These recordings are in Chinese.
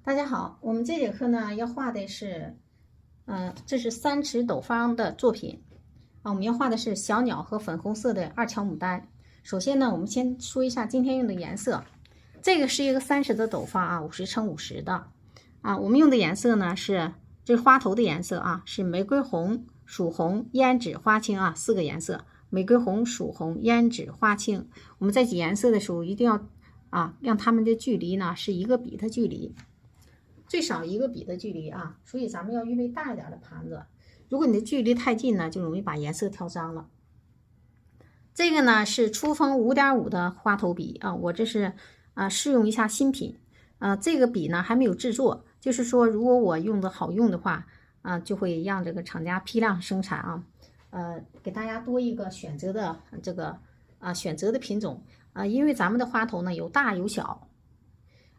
大家好，我们这节课呢要画的是，这是三尺斗方的作品啊。我们要画的是小鸟和粉红色的二乔牡丹。首先呢，我们先说一下今天用的颜色。这个是一个30的斗方啊，50×50的啊。我们用的颜色呢是这花头的颜色啊，是玫瑰红、曙红、胭脂、花青啊，4个颜色。玫瑰红、曙红、胭脂、花青。我们在挤颜色的时候一定要让它们的距离呢是1个笔的距离。最少1个笔的距离啊，所以咱们要预备大一点的盘子。如果你的距离太近呢，就容易把颜色挑脏了。这个呢是初锋5.5的花头笔啊，我这是试用一下新品。这个笔呢还没有制作，就是说如果我用的好用的话就会让这个厂家批量生产啊。给大家多一个选择的这个选择的品种因为咱们的花头呢有大有小。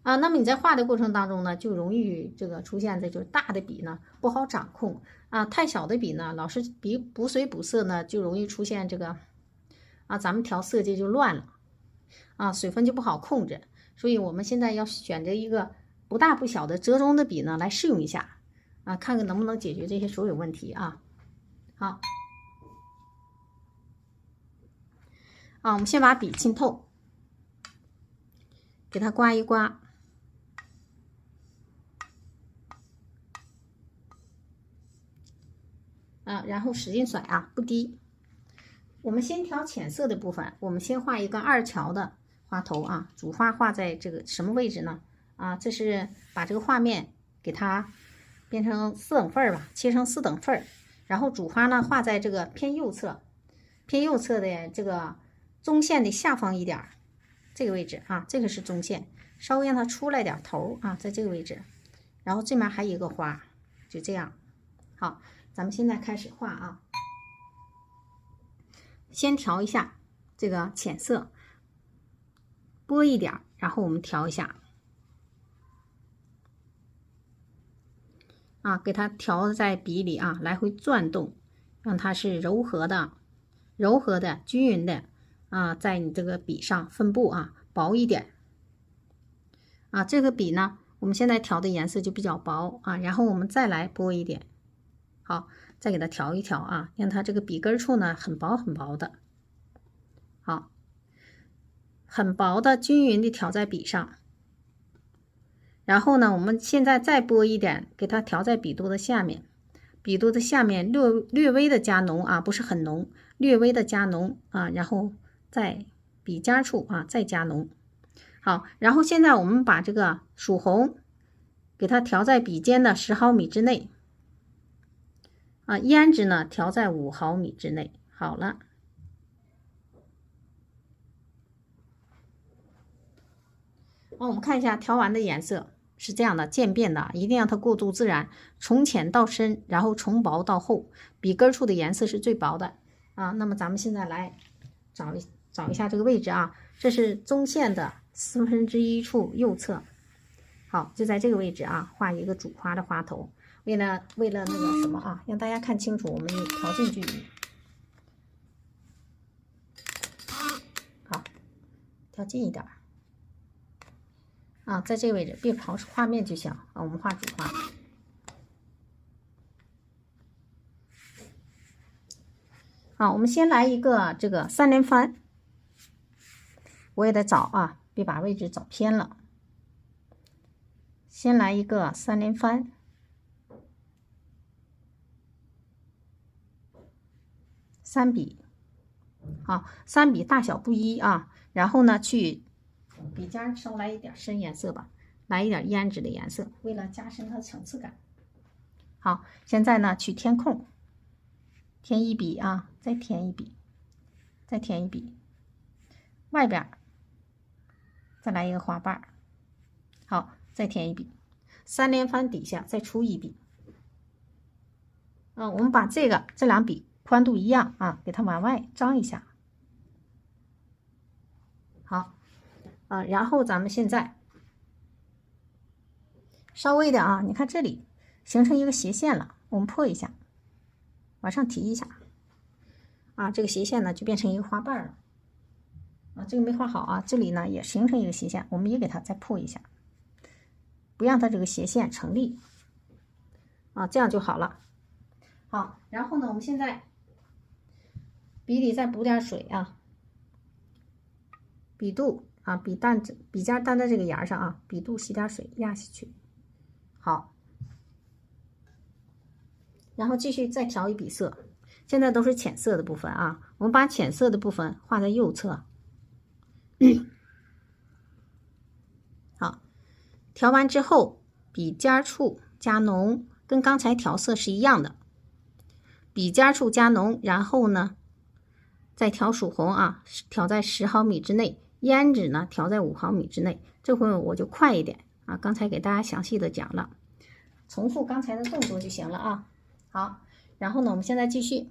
那么你在画的过程当中呢，就容易这个出现的就是大的笔呢不好掌控太小的笔呢老是笔补水补色呢，就容易出现这个咱们调色阶就乱了水分就不好控制。所以我们现在要选择一个不大不小的折中的笔呢来试用一下看看能不能解决这些所有问题好我们先把笔浸透，给它刮一刮。然后使劲甩不低。我们先调浅色的部分，我们先画一个2乔的花头主花画在这个什么位置呢？这是把这个画面给它变成4等份吧，切成4等份，然后主花呢画在这个偏右侧的这个中线的下方一点这个位置这个是中线，稍微让它出来点头在这个位置，然后这边还有一个花，就这样。好，咱们现在开始画先调一下这个浅色，拨一点，然后我们调一下给它调在笔里来回转动，让它是柔和的、均匀的在你这个笔上分布薄一点这个笔呢，我们现在调的颜色就比较薄然后我们再来拨一点。好，再给它调一调让它这个笔根处呢很薄很薄的，好，很薄的均匀的调在笔上。然后呢，我们现在再拨一点，给它调在笔肚的下面，笔肚的下面略微的加浓不是很浓，略微的加浓然后在笔尖处再加浓。好，然后现在我们把这个曙红给它调在笔尖的10毫米之内。胭脂呢调在5毫米之内。好了，我们看一下调完的颜色是这样的，渐变的，一定让它过渡自然，从浅到深，然后从薄到厚，笔根处的颜色是最薄的那么咱们现在来找一下这个位置这是中线的1/4处右侧。好，就在这个位置画一个主花的花头。为了那个什么让大家看清楚，我们调近距离。好，调近一点在这个位置，别跑出画面就行我们画主花。好，我们先来一个这个3连翻，我也得找别把位置找偏了。先来一个3连翻。3笔，3笔大小不一然后呢，去笔尖稍来一点深颜色吧，来一点胭脂的颜色，为了加深它的层次感。好，现在呢去填空，填一笔再填一笔，再填一笔，外边再来一个花瓣。好，再填一笔，3连翻底下再出一笔。我们把这2笔宽度一样给它往外张一下。好然后咱们现在稍微的你看这里形成一个斜线了，我们破一下，往上提一下这个斜线呢就变成一个花瓣了这个没画好这里呢也形成一个斜线，我们也给它再破一下，不让它这个斜线成立啊，这样就好了。好，然后呢，我们现在笔里再补点水啊，笔肚啊，笔尖担在这个沿上啊，笔肚吸点水压下去。好，然后继续再调一笔色，现在都是浅色的部分啊，我们把浅色的部分画在右侧。好，调完之后，笔尖处加浓，跟刚才调色是一样的。笔尖处加浓，然后呢，再调曙红啊，调在10毫米之内，胭脂呢调在5毫米之内。这回我就快一点啊，刚才给大家详细的讲了，重复刚才的动作就行了啊。好，然后呢，我们现在继续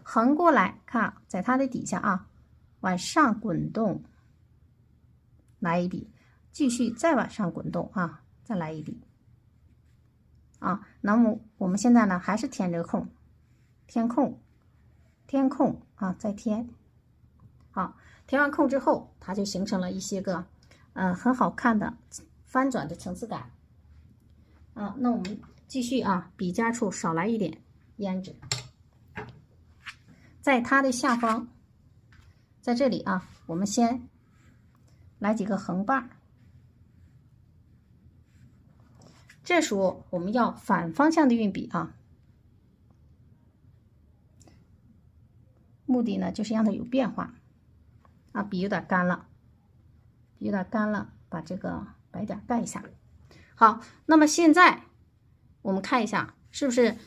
横过来看，在它的底下啊，往上滚动，来一笔，继续再往上滚动啊，再来一笔啊。那么我们现在呢，还是填这个空。填空啊，再填。好，填完空之后，它就形成了一些个很好看的翻转的层次感啊。那我们继续啊，笔尖处少来一点胭脂，在它的下方，在这里啊，我们先来几个横把，这时候我们要反方向的运笔啊。目的呢，就是让它有变化啊。笔有点干了，把这个白点盖一下。好，那么现在我们看一下，是不是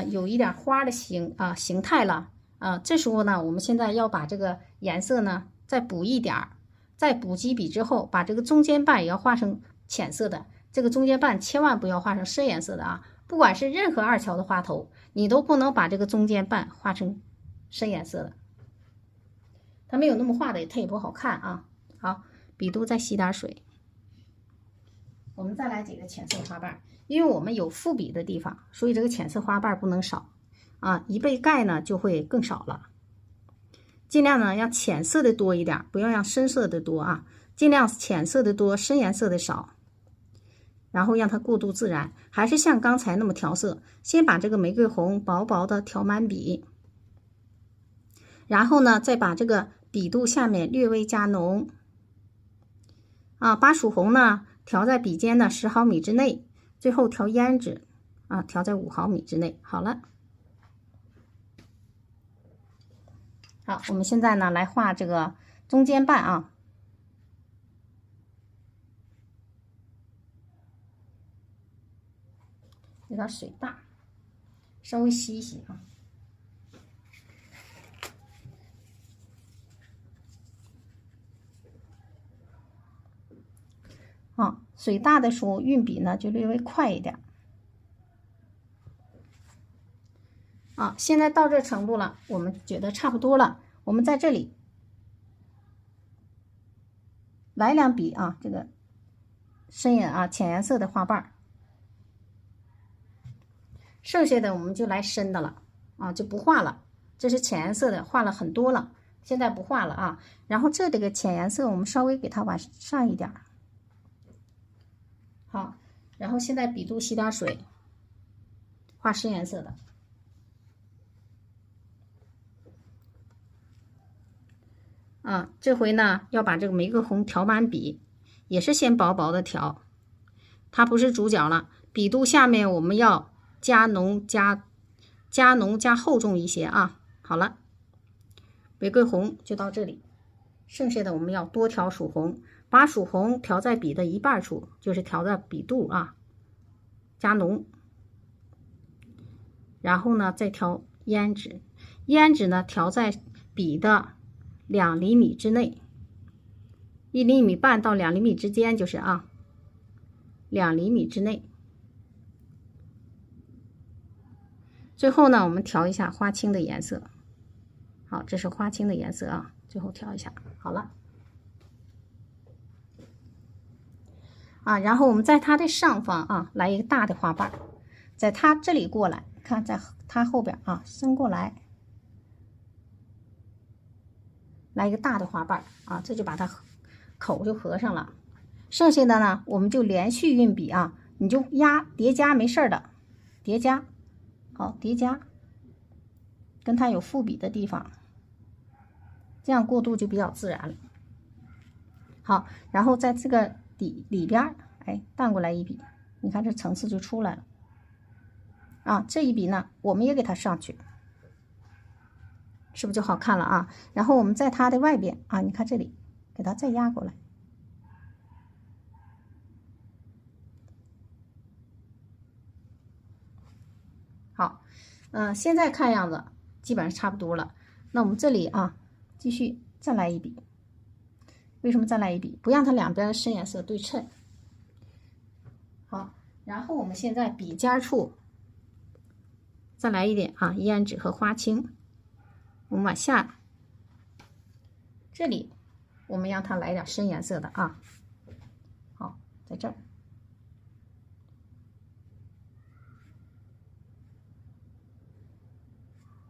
有一点花的形态了啊？这时候呢，我们现在要把这个颜色呢再补一点儿，再补几笔之后，把这个中间瓣也要画成浅色的。这个中间瓣千万不要画成深颜色的啊！不管是任何2条的花头，你都不能把这个中间瓣画成深颜色的，它没有那么画的，它也不好看啊。好，笔肚再吸点水，我们再来几个浅色花瓣，因为我们有复笔的地方，所以这个浅色花瓣不能少啊，一被盖呢就会更少了。尽量呢让浅色的多一点，不要让深色的多啊，尽量浅色的多，深颜色的少，然后让它过渡自然，还是像刚才那么调色，先把这个玫瑰红薄薄的调满笔。然后呢，再把这个笔肚下面略微加浓啊，把曙红呢调在笔尖的10毫米之内，最后调胭脂啊，调在5毫米之内。好了，好，我们现在呢来画这个中间瓣啊，有点水大，稍微吸一吸啊。水大的时候运笔呢就略微快一点啊。现在到这程度了，我们觉得差不多了，我们在这里来2笔啊，这个深颜啊浅颜色的花瓣，剩下的我们就来深的了啊，就不画了。这是浅颜色的，画了很多了，现在不画了啊。然后这个浅颜色我们稍微给它往上一点。好，然后现在笔肚吸点水，画深颜色的啊。这回呢要把这个玫瑰红调满笔，也是先薄薄的调，它不是主角了。笔肚下面我们要加浓加厚重一些啊。好了，玫瑰红就到这里，剩下的我们要多调曙红，把曙红调在笔的一半处，就是调在笔肚啊，加浓。然后呢再调胭脂，胭脂呢调在笔的2厘米之内，1厘米半到2厘米之间，就是啊，2厘米之内。最后呢我们调一下花青的颜色。好，这是花青的颜色啊，最后调一下。好了啊，然后我们在它的上方啊来一个大的花瓣，在它这里过来，看在它后边啊伸过来，来一个大的花瓣啊，这就把它口就合上了。剩下的呢，我们就连续运笔啊，你就叠加没事儿的，叠加，好，叠加，跟它有复笔的地方，这样过渡就比较自然了。好，然后在这个里边，哎，淡过来一笔，你看这层次就出来了。啊，这一笔呢，我们也给它上去，是不是就好看了啊？然后我们在它的外边啊，你看这里，给它再压过来。好，现在看样子基本上差不多了。那我们这里啊，继续再来一笔。为什么再来一笔？不让它两边的深颜色对称。好，然后我们现在笔尖处再来一点啊，胭脂和花青。我们往下，这里我们让它来点深颜色的啊。好，在这儿。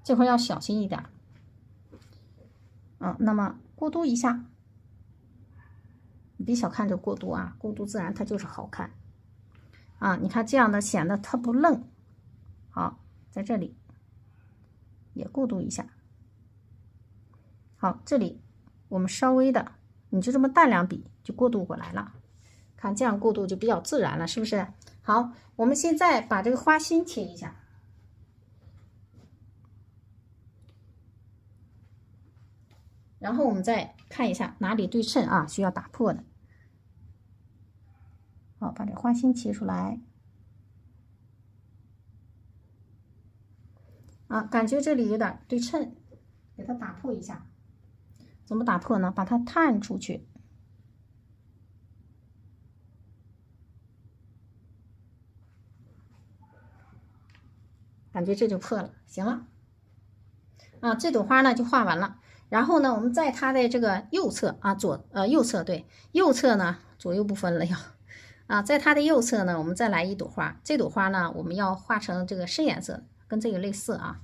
这块要小心一点，那么过渡一下，你别小看这过渡啊，过渡自然它就是好看啊。你看这样的显得它不愣。好，在这里也过渡一下。好，这里我们稍微的，你就这么淡两笔就过渡过来了，看这样过渡就比较自然了，是不是？好，我们现在把这个花心切一下。然后我们再看一下哪里对称啊，需要打破的。好，把这花心切出来。啊，感觉这里有点对称，给它打破一下。怎么打破呢？把它探出去。感觉这就破了，行了。啊，这朵花呢就画完了。然后呢，我们在它的这个右侧啊，右侧对，右侧呢左右不分了要。啊，在它的右侧呢，我们再来一朵花。这朵花呢，我们要画成这个深颜色，跟这个类似啊。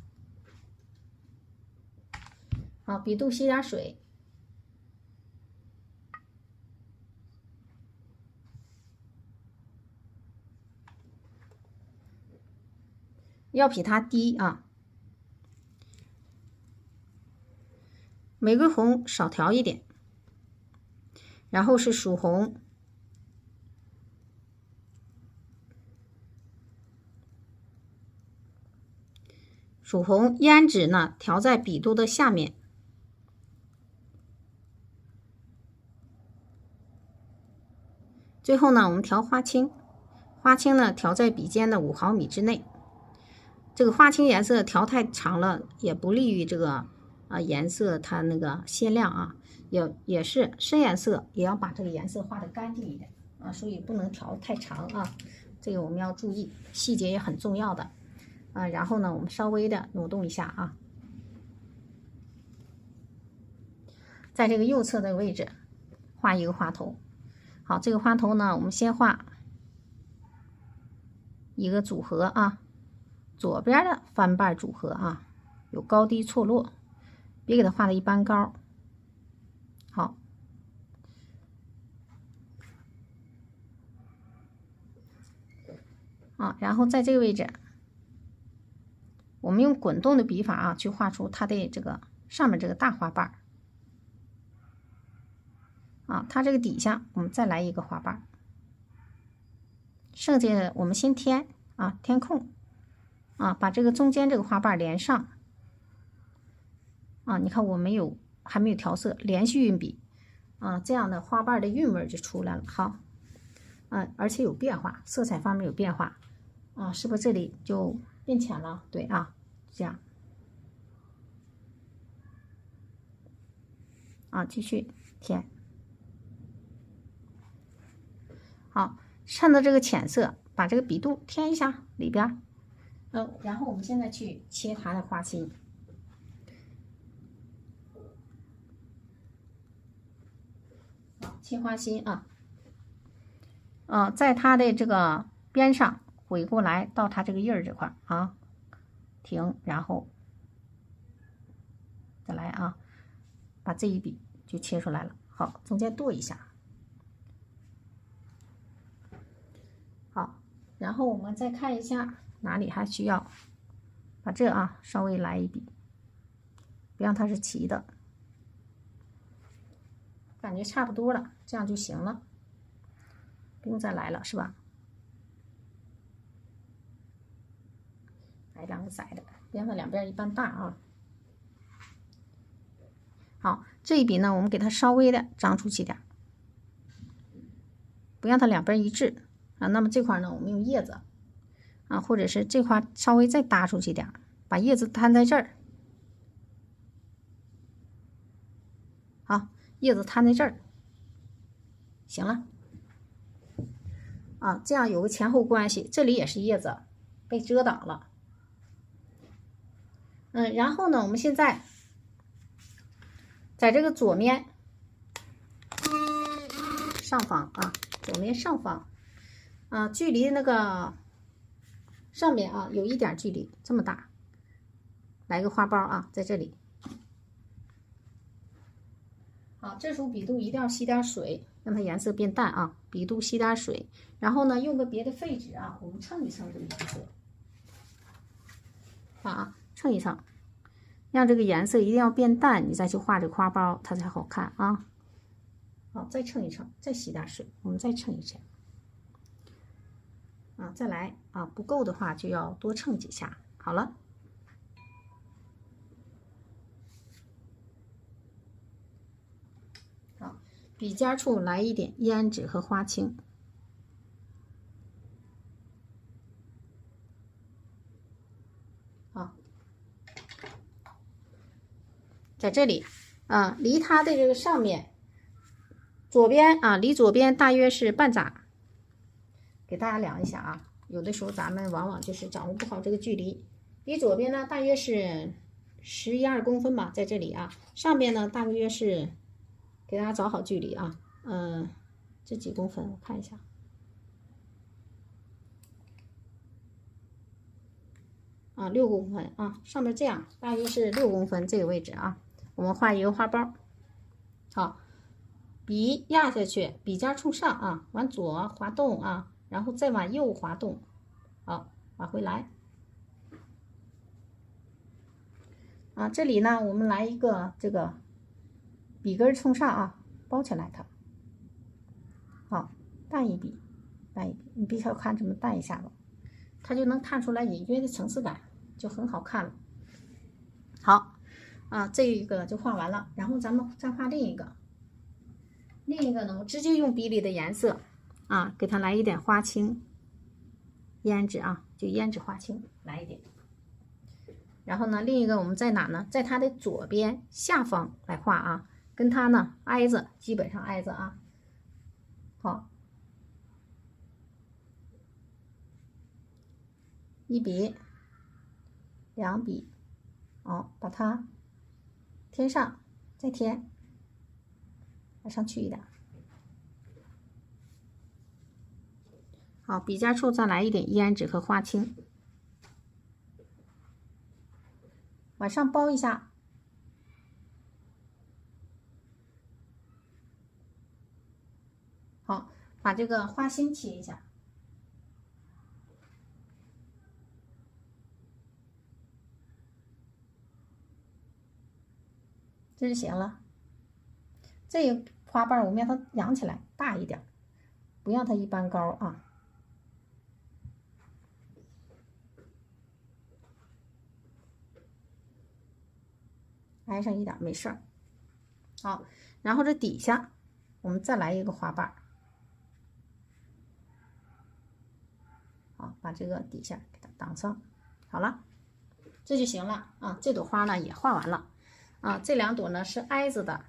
好，笔肚吸点水。要比它低啊。玫瑰红少调一点，然后是曙红，曙红胭脂呢调在笔肚的下面，最后呢我们调花青，花青呢调在笔尖的5毫米之内。这个花青颜色调太长了，也不利于这个颜色它那个鲜亮啊，也是深颜色也要把这个颜色画得干净一点啊，所以不能调太长啊，这个我们要注意，细节也很重要的啊。然后呢，我们稍微的挪动一下啊，在这个右侧的位置画一个花头。好，这个花头呢，我们先画一个组合啊，左边的翻瓣组合啊，有高低错落，别给它画的一般高。好，然后在这个位置，我们用滚动的笔法啊，去画出它的这个上面这个大花瓣啊，它这个底下我们再来一个花瓣，剩下的我们先填啊，填空啊，把这个中间这个花瓣连上啊。你看我还没有调色，连续运笔啊，这样的花瓣的韵味就出来了。好，而且有变化，色彩方面有变化啊，是不是这里就变浅了？对啊，这样啊，继续填。好，趁着这个浅色，把这个笔肚填一下里边。然后我们现在去切它的花心。好，切花心啊。在它的这个边上回过来到它这个印儿这块啊，停，然后再来啊，把这一笔就切出来了。好，中间剁一下。好，然后我们再看一下哪里还需要把这稍微来一笔，别让它是齐的，感觉差不多了，这样就行了，不用再来了，是吧？来2个窄的，别让它两边一般大啊。好，这一笔呢，我们给它稍微的张出去点，不让它两边一致啊。那么这块呢，我们用叶子啊，或者是这块稍微再搭出去点，把叶子摊在这儿。好，叶子摊在这儿，行了啊，这样有个前后关系。这里也是叶子被遮挡了，然后呢，我们现在在这个左面上方啊，左面上方啊，距离那个上面啊有一点距离，这么大，来个花苞啊，在这里。好，这时候笔肚一定要吸点水，让它颜色变淡啊。笔肚吸点水，然后呢，用个别的废纸啊，我们蹭一蹭这个颜色蹭一蹭，让这个颜色一定要变淡，你再去画这个花苞，它才好看啊。好，再蹭一蹭，再吸点水，我们再蹭一蹭啊，再来啊，不够的话就要多蹭几下。好了。笔尖处来一点胭脂和花青，在这里啊，离它的这个上面左边啊，离左边大约是半拃，给大家量一下啊。有的时候咱们往往就是掌握不好这个距离，离左边呢大约是11、12公分吧，在这里啊，上面呢大约是。给大家找好距离啊，这几公分我看一下，啊，6公分啊，上面这样大约是6公分这个位置啊，我们画一个花苞。好，笔压下去，笔尖冲上啊，往左滑动啊，然后再往右滑动，好，往回来。啊，这里呢，我们来一个这个。笔根冲上啊，包起来它。好，淡一笔，淡一笔，你必须要看这么淡一下子，它就能看出来隐约的层次感，就很好看了。好啊，这个就画完了，然后咱们再画另一个。另一个呢，我直接用笔里的颜色啊，给它来一点花青、胭脂啊，就胭脂花青来一点。然后呢，另一个我们在哪呢？在它的左边下方来画啊。跟它呢挨着，基本上挨着啊。好，一笔、2笔，好，把它添上，再添，往上去一点。好，笔尖处再来一点胭脂和花青，往上包一下。好，把这个花心切一下，这就行了。这个花瓣我们让它扬起来，大一点，不让它一般高啊。挨上一点没事儿。好，然后这底下我们再来一个花瓣。好，把这个底下给它挡上，好了，这就行了啊。这朵花呢也画完了啊，这2朵呢是挨着的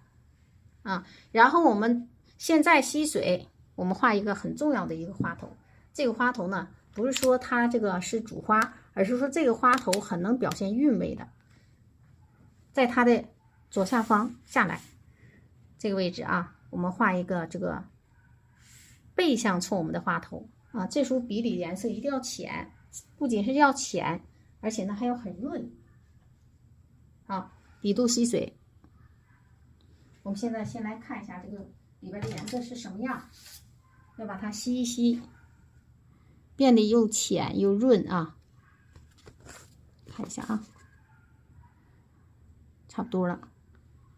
啊。然后我们现在吸水，我们画一个很重要的一个花头。这个花头呢，不是说它这个是主花，而是说这个花头很能表现韵味的，在它的左下方下来这个位置啊，我们画一个这个背向冲我们的花头。啊，这时候笔里颜色一定要浅，不仅是要浅，而且呢还要很润。好，笔肚吸水。我们现在先来看一下这个里边的颜色是什么样，要把它吸一吸，变得又浅又润啊。看一下啊，差不多了，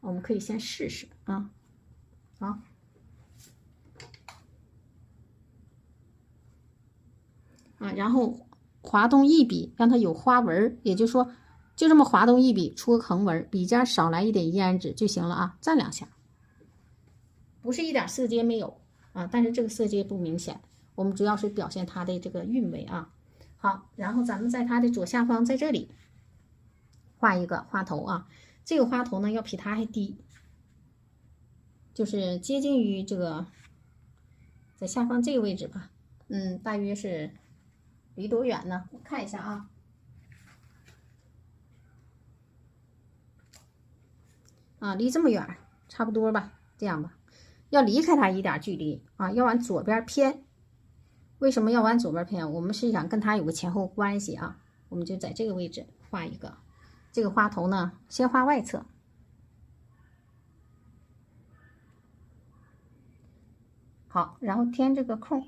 我们可以先试试啊。好，然后滑动一笔，让它有花纹，也就是说，就这么滑动一笔，出个横纹，笔尖少来一点胭脂就行了啊。蘸2下，不是一点色阶没有啊，但是这个色阶不明显，我们主要是表现它的这个韵味啊。好，然后咱们在它的左下方，在这里画一个花头啊。这个花头呢要比它还低，就是接近于这个在下方这个位置吧。大约是离多远呢？我看一下啊。离这么远，差不多吧，这样吧。要离开它一点距离啊，要往左边偏。为什么要往左边偏？我们是想跟它有个前后关系啊，我们就在这个位置画一个。这个花头呢，先画外侧，好，然后填这个空，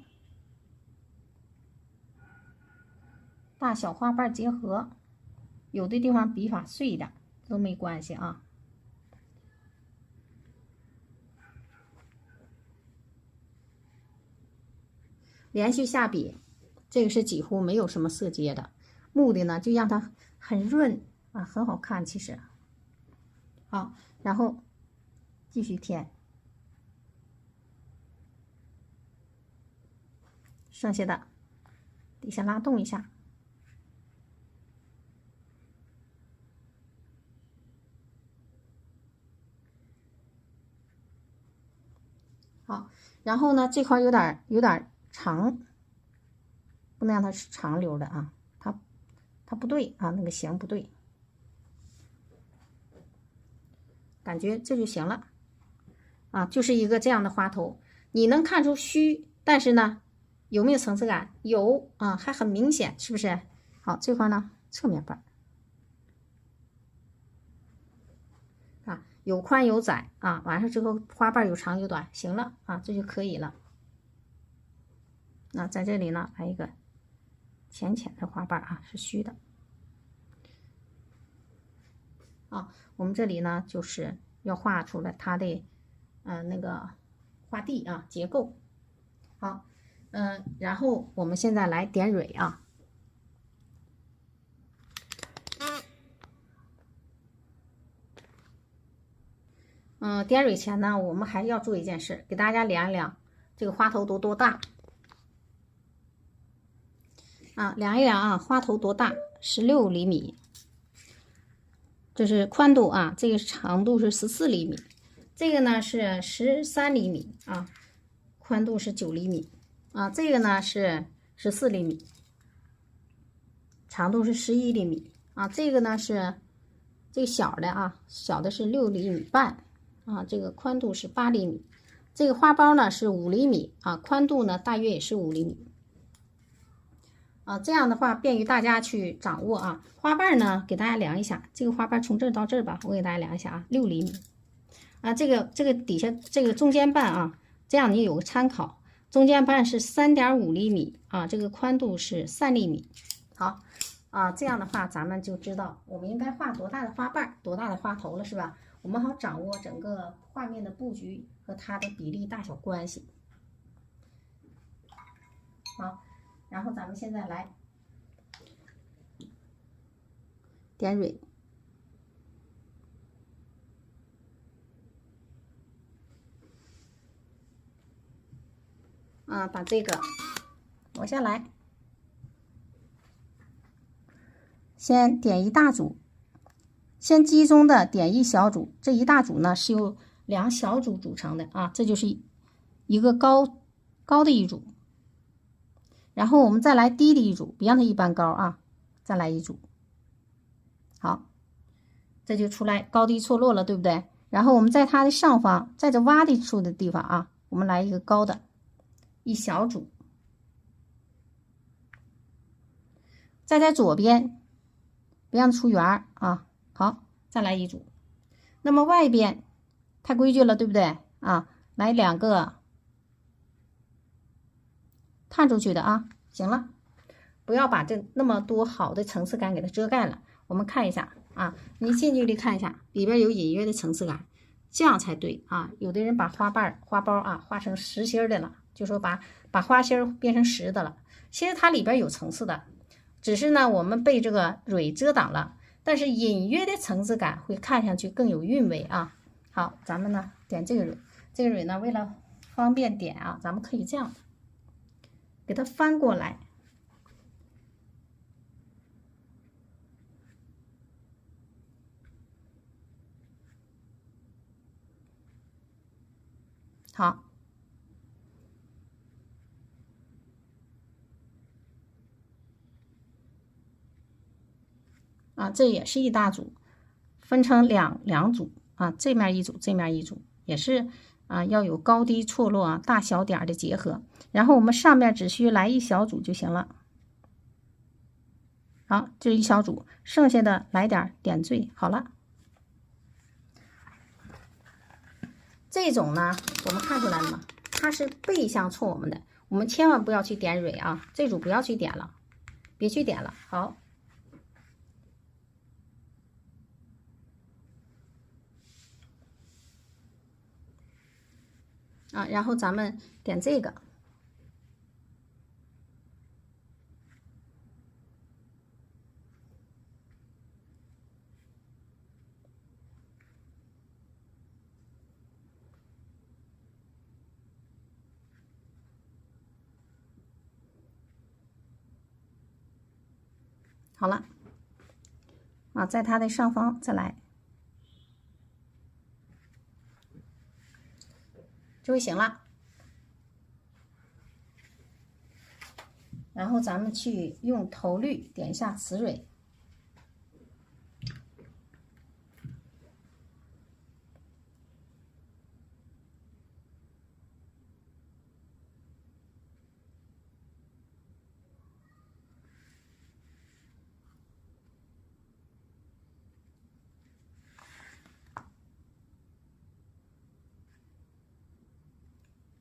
大小花瓣结合，有的地方笔法碎一点都没关系啊。连续下笔，这个是几乎没有什么色阶的，目的呢就让它很润啊，很好看。其实，好，然后继续填，剩下的底下拉动一下，好，然后呢这块有点长，不能让它是长流的啊，它不对啊，那个形不对，感觉这就行了啊，就是一个这样的花头。你能看出虚，但是呢有没有层次感？有啊，还很明显，是不是？好，这块呢侧面瓣啊，有宽有窄啊，完事之后花瓣有长有短，行了啊，这就可以了。那在这里呢来一个浅浅的花瓣啊，是虚的啊。我们这里呢就是要画出来它的那个花蒂啊结构。好，然后我们现在来点蕊啊。点蕊前呢，我们还要做一件事，给大家量一量这个花头都多大啊？量一量啊，花头多大？16厘米，这是宽度啊，这个长度是14厘米，这个呢是13厘米啊，宽度是9厘米啊，这个呢是14厘米，长度是11厘米啊，这个呢是这个小的啊，小的是6厘米半啊，这个宽度是8厘米，这个花苞呢是5厘米啊，宽度呢大约也是5厘米啊，这样的话便于大家去掌握啊。花瓣呢给大家量一下，这个花瓣从这儿到这儿吧，我给大家量一下啊，6厘米啊，这个底下这个中间瓣啊，这样你有个参考，中间瓣是3.5厘米啊，这个宽度是3厘米。好啊，这样的话咱们就知道我们应该画多大的花瓣，多大的花头了，是吧？我们好掌握整个画面的布局和它的比例大小关系。好，然后咱们现在来点蕊。把这个挪下来，先点一大组，先集中的点一小组，这一大组呢是由2小组组成的啊，这就是一个高的一组，然后我们再来低的一组，别让它一般高啊，再来一组，好，这就出来高低错落了，对不对？然后我们在它的上方，在这洼地处的地方啊，我们来一个高的一小组，再在左边别让它出圆啊，好，再来一组。那么外边太规矩了，对不对啊？来2个探出去的啊，行了，不要把这那么多好的层次感给它遮盖了。我们看一下啊，你近距离看一下，里边有隐约的层次感，这样才对啊。有的人把花瓣、花苞啊画成实心的了，就说把花心变成实的了。其实它里边有层次的，只是呢我们被这个蕊遮挡了，但是隐约的层次感会看上去更有韵味啊。好，咱们呢点这个蕊，这个蕊呢为了方便点啊，咱们可以这样给它翻过来。好，啊，这也是一大组，分成两组啊，这面一组，这面一组，也是啊，要有高低错落啊，大小点的结合。然后我们上面只需来一小组就行了。好，这一小组，剩下的来点缀，好了。这种呢，我们看出来了吗？它是背向冲我们的，我们千万不要去点蕊啊，这组不要去点了，别去点了。好。啊，然后咱们点这个，好了，啊，在它的上方再来，就行了。然后咱们去用头绿点一下雌蕊。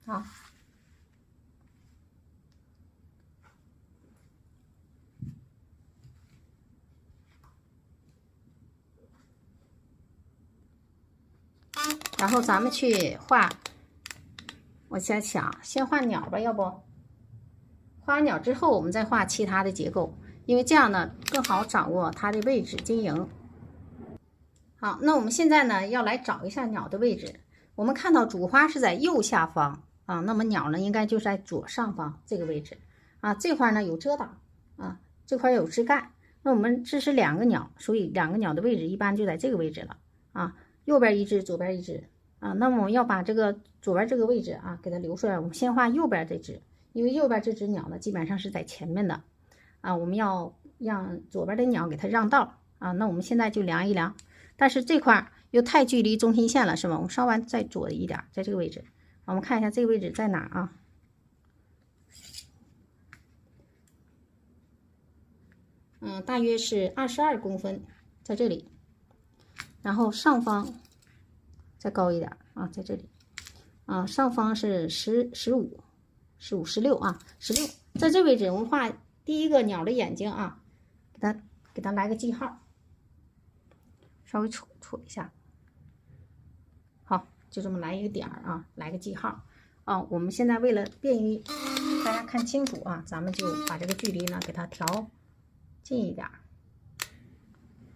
好，然后咱们去画，我先画鸟吧，要不画完鸟之后，我们再画其他的结构，因为这样呢更好掌握它的位置经营。好，那我们现在呢要来找一下鸟的位置。我们看到主花是在右下方啊，那么鸟呢应该就是在左上方这个位置啊。这块呢有遮挡啊，这块有枝干。那我们这是两个鸟，所以两个鸟的位置一般就在这个位置了啊。右边一只，左边一只啊。那么我们要把这个左边这个位置啊给它留出来。我们先画右边这只，因为右边这只鸟呢基本上是在前面的啊。我们要让左边的鸟给它让道啊。那我们现在就量一量。但是这块又太距离中心线了，是吧？我们稍微再左一点，在这个位置，我们看一下这个位置在哪啊？大约是22公分，在这里。然后上方再高一点啊，在这里啊，上方是15、16啊，16，在这位置我们画第一个鸟的眼睛啊，给它来个记号。稍微戳一下，好，就这么来一个点儿啊，来个记号啊。我们现在为了便于大家看清楚啊，咱们就把这个距离呢给它调近一点，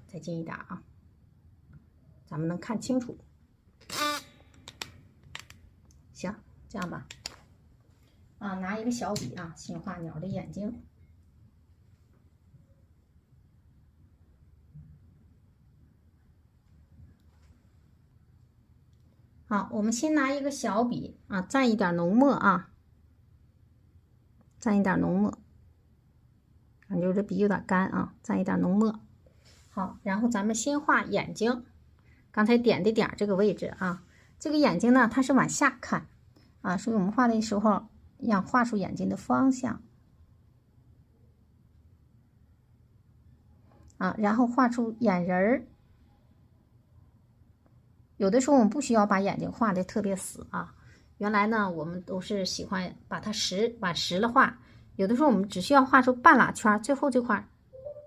再近一点啊，咱们能看清楚。行，这样吧，啊，拿一个小笔啊，先画鸟的眼睛。好，我们先拿一个小笔啊，蘸一点浓墨啊，蘸一点浓墨，感觉这笔有点干啊，蘸一点浓墨。好，然后咱们先画眼睛，刚才点的点这个位置啊，这个眼睛呢它是往下看啊，所以我们画的时候要画出眼睛的方向啊，然后画出眼仁儿。有的时候我们不需要把眼睛画的特别死啊。原来呢，我们都是喜欢把它实了画，有的时候我们只需要画出半拉圈，最后这块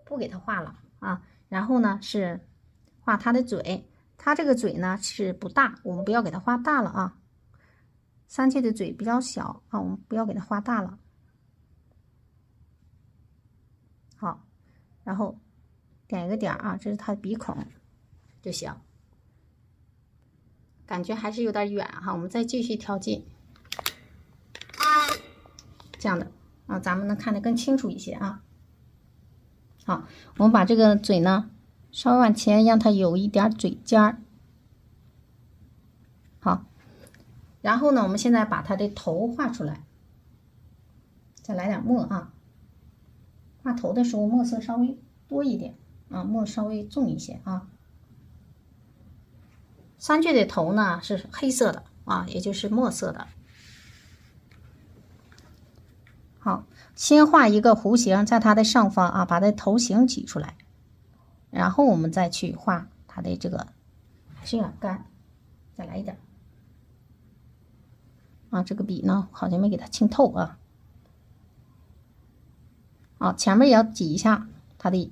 不给它画了啊。然后呢是画它的嘴，它这个嘴呢是不大，我们不要给它画大了啊。三雀的嘴比较小啊，我们不要给它画大了。好，然后点一个点啊，这是它的鼻孔就行。感觉还是有点远哈，我们再继续调近，这样的啊，咱们能看得更清楚一些啊。好，我们把这个嘴呢稍微往前，让它有一点嘴尖儿。好，然后呢，我们现在把它的头画出来，再来点墨啊。画头的时候墨色稍微多一点啊，墨稍微重一些啊。三雀的头呢是黑色的啊，也就是墨色的。好，先画一个弧形，在它的上方啊，把它头型挤出来，然后我们再去画它的这个，还是有点干，再来一点啊。这个笔呢好像没给它浸透啊。啊，前面也要挤一下它的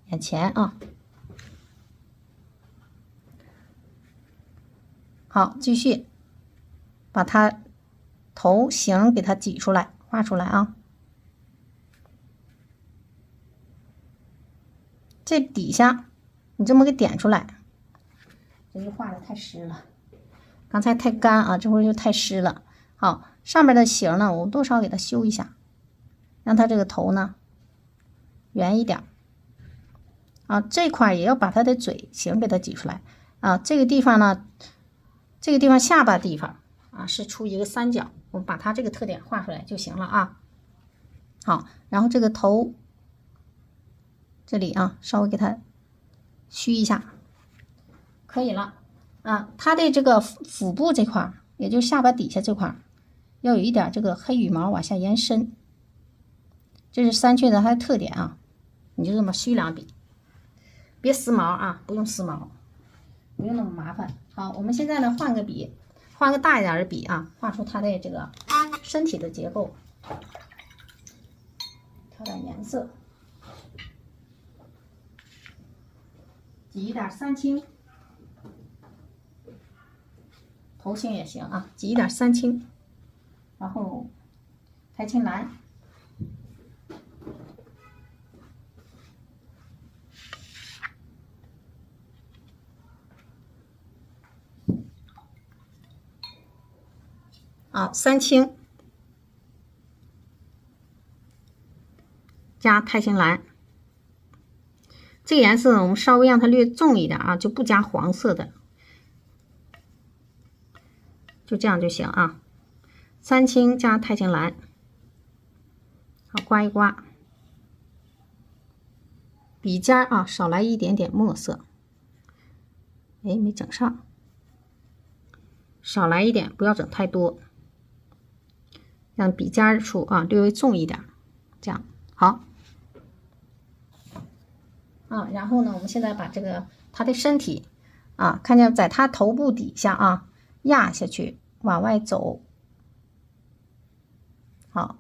眼前啊。好，继续把它头型给它挤出来，画出来啊。这底下你这么给点出来，这就画的太湿了，刚才太干啊，这会儿就太湿了。好，上面的形呢，我们多少给它修一下，让它这个头呢圆一点啊。这块也要把它的嘴型给它挤出来啊。这个地方呢，这个地方下巴地方啊是出一个三角，我们把它这个特点画出来就行了啊。好，然后这个头这里啊稍微给它虚一下，可以了啊。它的这个腹部这块，也就是下巴底下这块，要有一点这个黑羽毛往下延伸，这是三雀的它的特点啊。你就这么虚两笔，别撕毛啊，不用撕毛，不用那么麻烦。好，我们现在呢换个笔，换个大一点的笔啊，画出它的这个身体的结构，调点颜色，挤一点三青，头青也行啊，挤一点三青，然后台青蓝。啊，三青加太青蓝，这个颜色我们稍微让它略重一点啊，就不加黄色的，就这样就行啊。三青加太青蓝，好，刮一刮，笔尖啊少来一点点墨色，哎，没整上，少来一点，不要整太多。让笔尖处啊略微重一点，这样好啊。然后呢，我们现在把这个它的身体啊，看见在它头部底下啊压下去，往外走。好，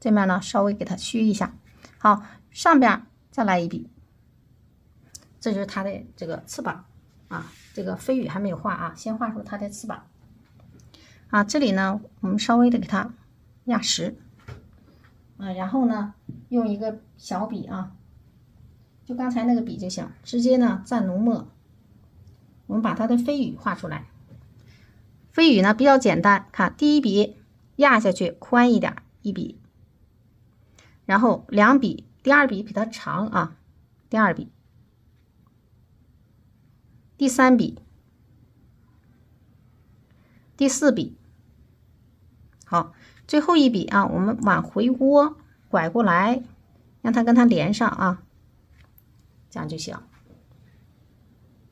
这面呢稍微给它虚一下。好，上边再来一笔，这就是它的这个翅膀啊。这个飞羽还没有画啊，先画出它的翅膀啊。这里呢，我们稍微的给它压实啊，然后呢用一个小笔啊，就刚才那个笔就行，直接呢蘸浓墨，我们把它的飞羽画出来。飞羽呢比较简单，看第一笔压下去宽一点一笔，然后两笔，第二笔比它长啊，第二笔，第三笔，第四笔，好。最后一笔啊，我们往回窝拐过来，让它跟它连上啊，这样就行。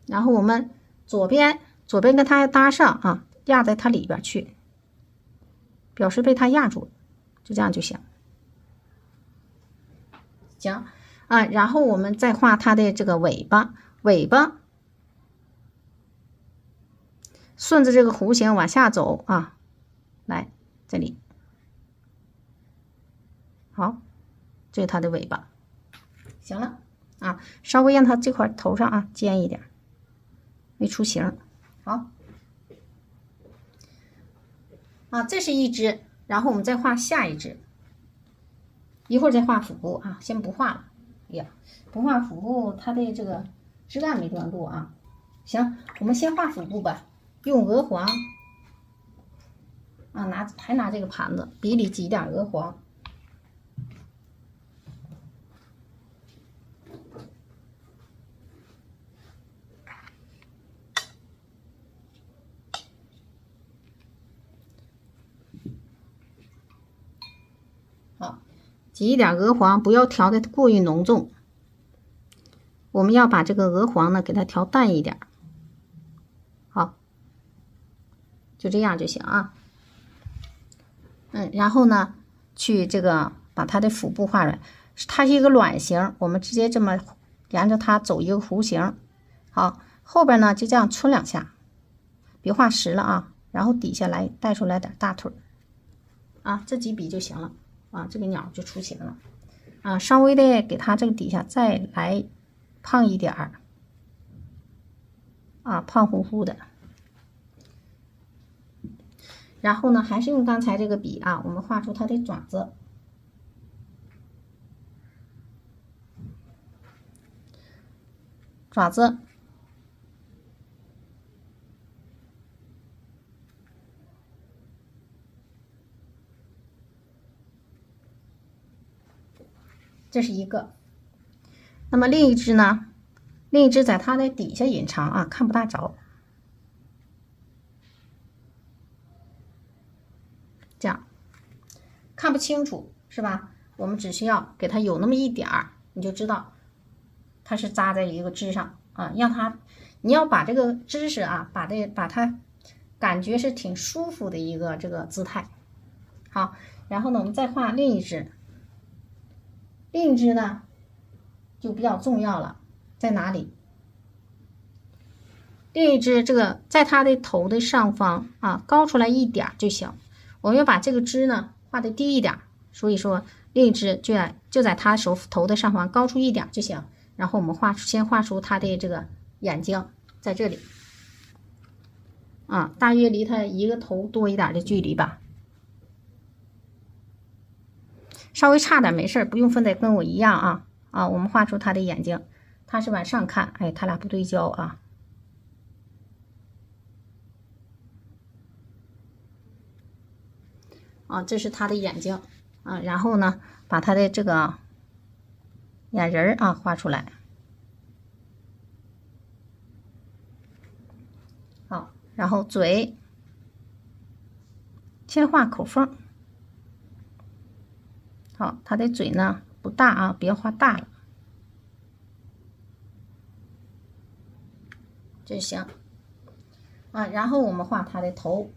然后我们左边跟它搭上啊，压在它里边去，表示被它压住，就这样就行。行啊，然后我们再画它的这个尾巴，尾巴顺着这个弧形往下走啊，来这里。好，这是它的尾巴。行了啊，稍微让它这块头上啊尖一点，没出形。好，啊，这是一只，然后我们再画下一只，一会儿再画腹部啊，先不画了。哎呀，不画腹部，它的这个枝干没端过啊。行，我们先画腹部吧，用鹅黄啊，还拿这个盘子，笔里挤点鹅黄。好，挤一点鹅黄，不要调的过于浓重。我们要把这个鹅黄呢，给它调淡一点。好，就这样就行啊。然后呢，去这个把它的腹部画出来，它是一个卵形，我们直接这么沿着它走一个弧形。好，后边呢就这样抻2下，别画实了啊。然后底下来带出来点大腿啊，这几笔就行了啊，这个鸟就出形了啊。稍微的给它这个底下再来胖一点儿啊，胖乎乎的。然后呢，还是用刚才这个笔啊，我们画出它的爪子。爪子，这是一个。那么另一只呢？另一只在它的底下隐藏啊，看不大着。这样看不清楚是吧？我们只需要给它有那么一点儿，你就知道它是扎在一个枝上啊。让它，你要把这个知识啊，把它感觉是挺舒服的一个这个姿态。好，然后呢，我们再画另一只。另一只呢就比较重要了，在哪里？另一只这个在它的头的上方啊，高出来一点就行。我们要把这个枝呢画的低一点，所以说另一只就在它头的上方高出一点就行。然后我们先画出它的这个眼睛在这里啊，大约离它一个头多一点的距离吧。稍微差点没事，不用分得跟我一样啊。我们画出它的眼睛，它是往上看，哎，它俩不对焦啊。这是它的眼睛啊，然后呢，把它的这个眼仁啊画出来。好，然后嘴，先画口缝。好，它的嘴呢不大啊，别画大了，就行啊。然后我们画它的头。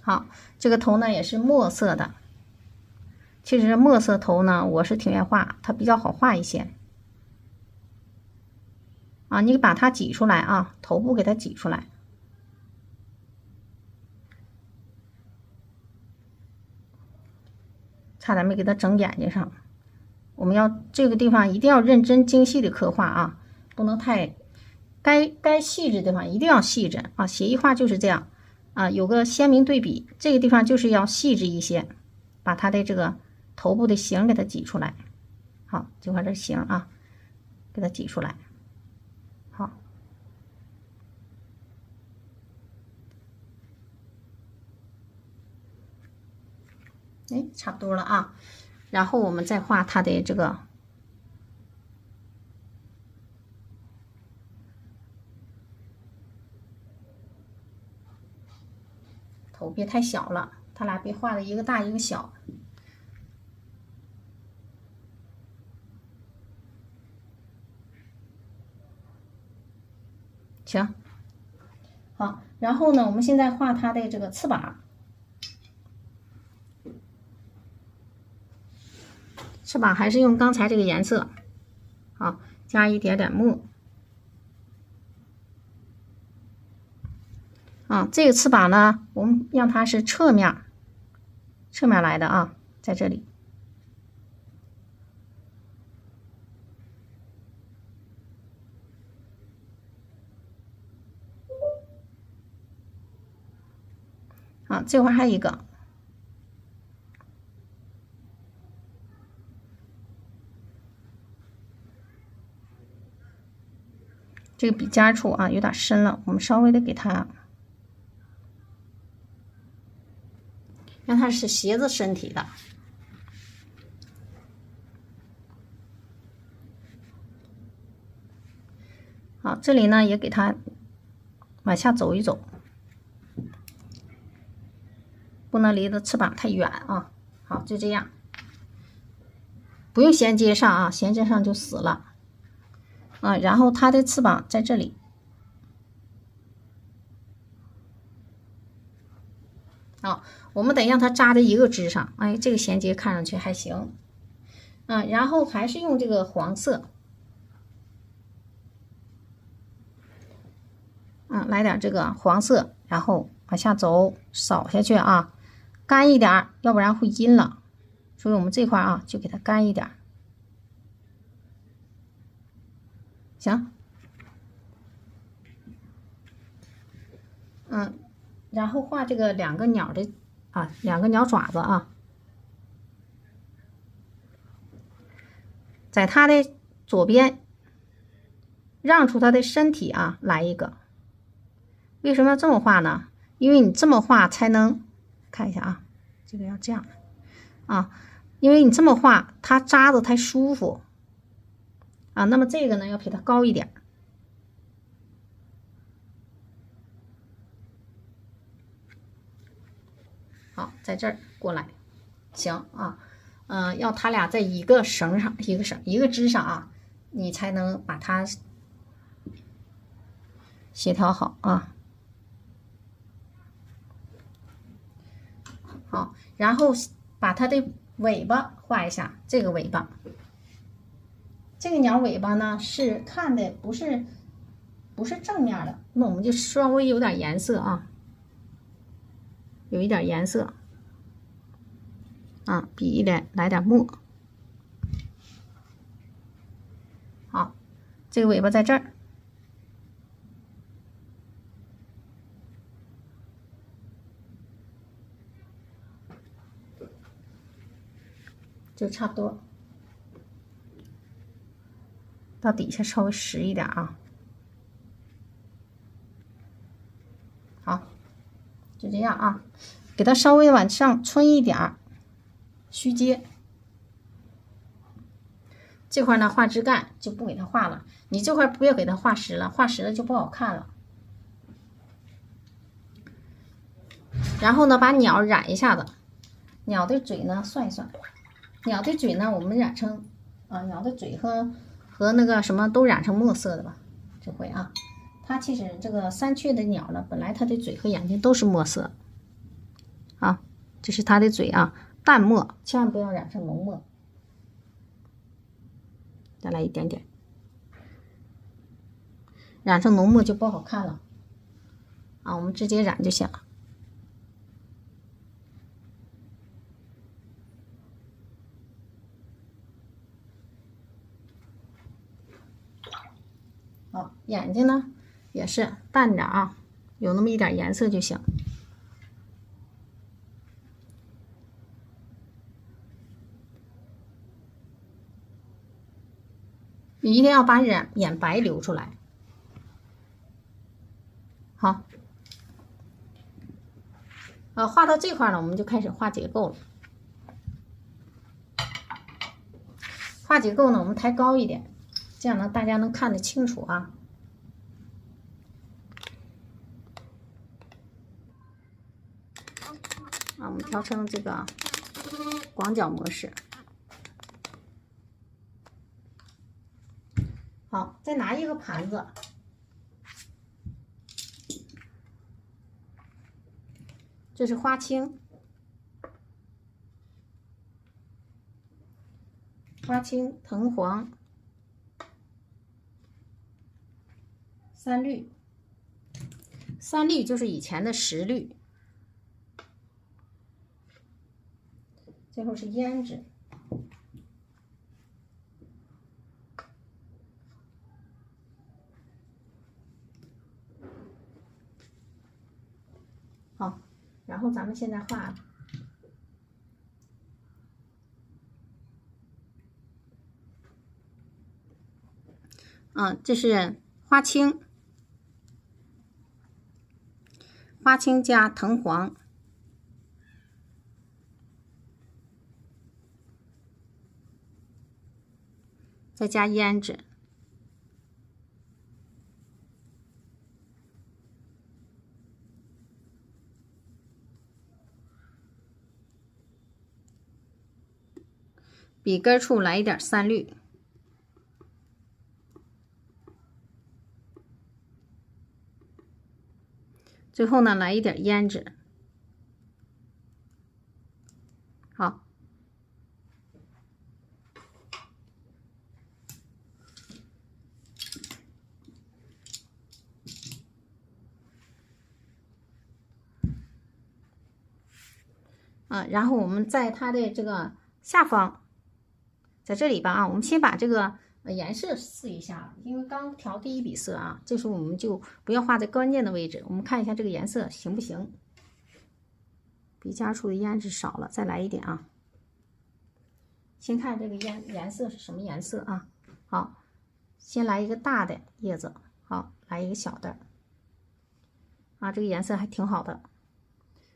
好，这个头呢也是墨色的。其实墨色头呢，我是挺愿画，它比较好画一些。啊，你把它挤出来啊，头部给它挤出来。差点没给它整眼睛上。我们要这个地方一定要认真精细的刻画啊，不能太该细致的地方一定要细致啊。写意画就是这样啊，有个鲜明对比，这个地方就是要细致一些，把它的这个头部的形给它挤出来。好，这块这形啊，给它挤出来。好，哎，差不多了啊。然后我们再画它的这个头，别太小了，它俩别画的一个大一个小。行，好，然后呢，我们现在画它的这个翅膀。翅膀还是用刚才这个颜色，好，加一点点墨。啊，这个翅膀呢，我们让它是侧面来的啊，在这里。啊，这块还有一个，这个笔尖处啊有点深了，我们稍微的给它，让它是斜着身体的。好，这里呢也给它往下走一走，不能离着翅膀太远啊。好，就这样，不用衔接上啊，衔接上就死了啊。然后它的翅膀在这里，好，我们得让它扎在一个枝上。哎，这个衔接看上去还行，然后还是用这个黄色。来点这个黄色，然后往下走，扫下去啊，干一点，要不然会阴了。所以我们这块啊，就给它干一点。行，然后画这个两个鸟的两个鸟爪子啊，在它的左边让出它的身体啊，来一个。为什么要这么画呢？因为你这么画才能看一下啊，这个要这样啊，因为你这么画，它扎的才舒服啊。那么这个呢，要比它高一点。好，在这儿过来，行啊，要它俩在一个绳上，一个枝上啊，你才能把它协调好啊。好，然后把它的尾巴画一下，这个尾巴，这个鸟尾巴呢是看的不是正面的，那我们就稍微有点颜色啊，有一点颜色啊，笔来点墨。好，这个尾巴在这儿。就差不多，到底下稍微实一点啊。好，就这样啊，给它稍微往上抻一点，虚接。这块呢画枝干就不给它画了，你这块不要给它画实了，画实了就不好看了。然后呢，把鸟染一下子，鸟的嘴呢算一算。鸟的嘴呢，我们染成鸟的嘴和那个什么都染成墨色的吧，这回啊，它其实这个三雀的鸟呢，本来它的嘴和眼睛都是墨色啊，这是它的嘴啊，淡墨，千万不要染成浓墨。再来一点点，染成浓墨就不好看了啊，我们直接染就行了。好，眼睛呢也是淡点啊，有那么一点颜色就行。你一定要把眼白留出来。好，画到这块呢，我们就开始画结构了。画结构呢，我们抬高一点，这样呢大家能看得清楚啊。我们调成这个广角模式。好，再拿一个盘子，这是花青，藤黄、三绿3绿就是以前的10绿，最后是胭脂。好，然后咱们现在画，这是花青，花青加藤黄，再加胭脂。笔根处来一点3绿，最后呢来一点胭脂。好，然后我们在它的这个下方，在这里吧啊，我们先把这个颜色试一下，因为刚调第1笔色啊，这时候我们就不要画在关键的位置，我们看一下这个颜色行不行。笔尖处的胭脂少了，再来一点啊。先看这个颜色是什么颜色啊？好，先来一个大的叶子，好，来一个小的啊，这个颜色还挺好的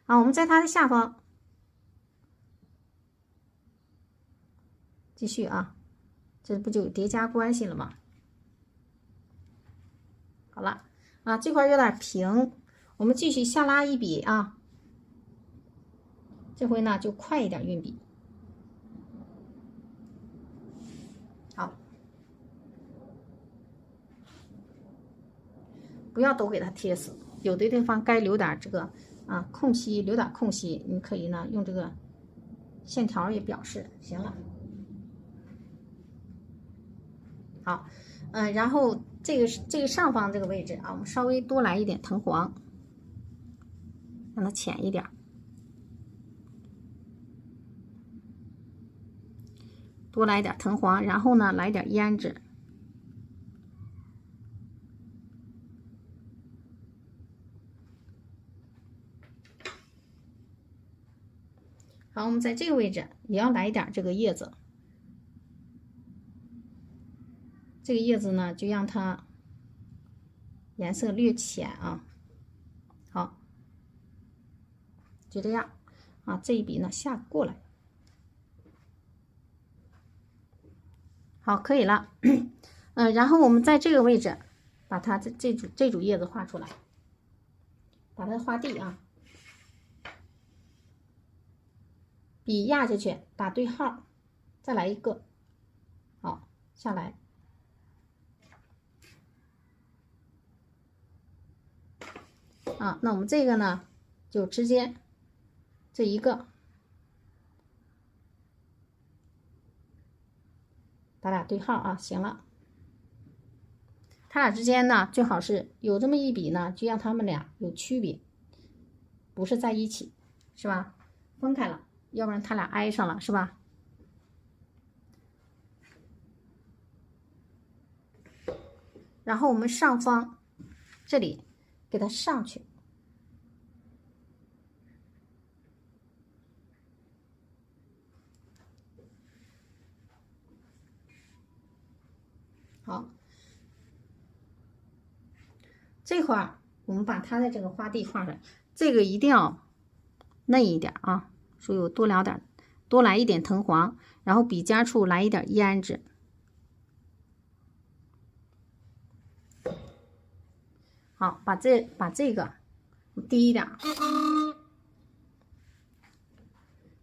啊。我们在它的下方继续啊，这不就有叠加关系了吗？好了啊，这块有点平，我们继续下拉一笔啊。这回呢就快一点运笔。好，不要都给它贴死，有的地方该留点这个空隙，留点空隙，你可以呢用这个线条也表示行了。好，然后这个上方这个位置啊，我们稍微多来一点藤黄，让它浅一点，多来一点藤黄，然后呢来点胭脂。好，我们在这个位置也要来一点这个叶子。这个叶子呢，就让它颜色略浅啊。好，就这样啊。这一笔呢下过来，好，可以了。然后我们在这个位置把它这组叶子画出来，把它画地啊，笔压下去，打对号，再来一个，好，下来。那我们这个呢，就直接这一个打俩对号啊，行了。它俩之间呢，最好是有这么一笔呢，就让它们俩有区别，不是在一起，是吧？分开了，要不然它俩挨上了，是吧？然后我们上方这里给它上去。好，这块儿我们把它的这个花地画出来，这个一定要嫩一点啊，所以我多来一点藤黄，然后笔尖处来一点胭脂。好，把这个低一点，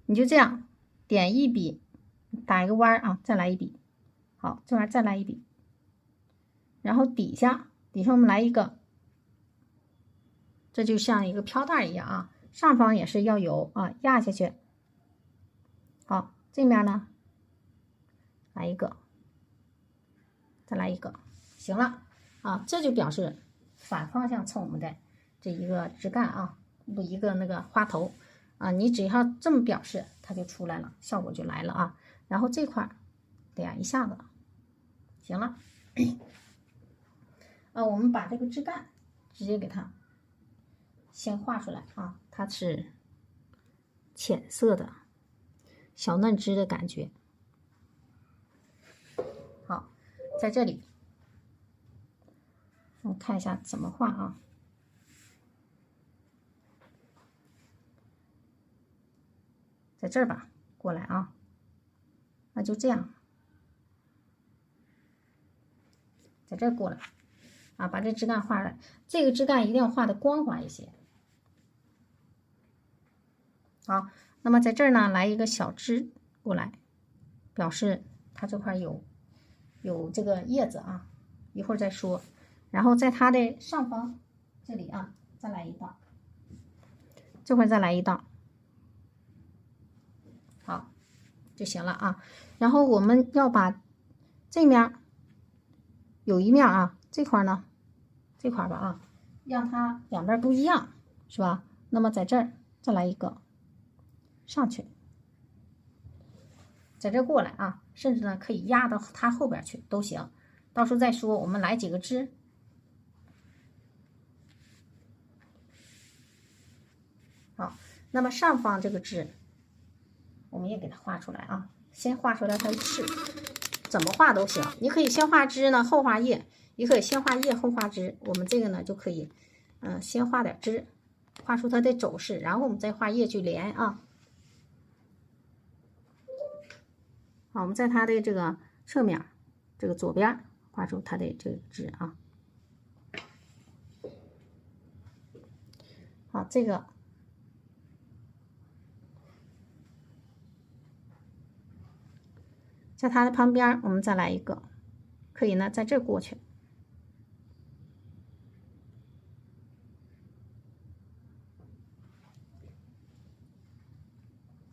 你就这样点一笔，打一个弯啊，再来一笔。好，这边再来一笔。然后底下我们来一个，这就像一个飘带一样啊，上方也是要有压下去。好，这面呢来一个，再来一个，行了啊，这就表示反方向冲我们的这一个枝干啊，不一个那个花头啊，你只要这么表示，它就出来了，效果就来了啊。然后这块点一下子，行了。我们把这个枝干直接给它先画出来啊，它是浅色的小嫩枝的感觉。好，在这里我们看一下怎么画啊。在这儿吧，过来啊，那就这样，在这儿过来啊，把这枝干画来，这个枝干一定要画的光滑一些。好，那么在这儿呢，来一个小枝过来，表示它这块有这个叶子啊，一会儿再说。然后在它的上方这里啊，再来一道，这块再来一道。好，就行了啊。然后我们要把这面有一面啊，这块呢，这块吧啊，让它两边不一样，是吧？那么在这儿再来一个上去，在这过来啊，甚至呢可以压到它后边去都行，到时候再说。我们来几个枝。好，那么上方这个枝我们也给它画出来啊，先画出来它的势，怎么画都行。你可以先画枝呢，后画叶，也可以先画叶后画枝。我们这个呢就可以，先画点枝，画出它的走势，然后我们再画叶去连啊。好，我们在它的这个侧面，这个左边画出它的这个枝啊。好，这个在它的旁边，我们再来一个，可以呢在这过去。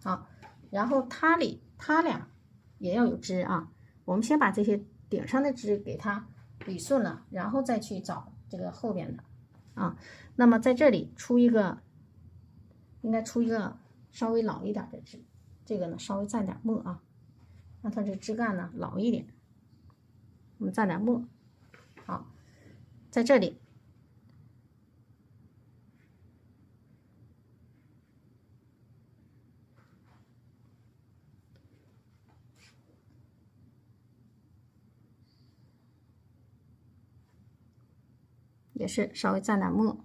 好，然后它俩也要有枝啊。我们先把这些顶上的枝给它捋顺了，然后再去找这个后边的啊。那么在这里出一个，应该出一个稍微老一点的枝，这个呢稍微蘸点墨啊，让它这枝干呢老一点。我们蘸点墨。好，在这里也是稍微蘸点墨，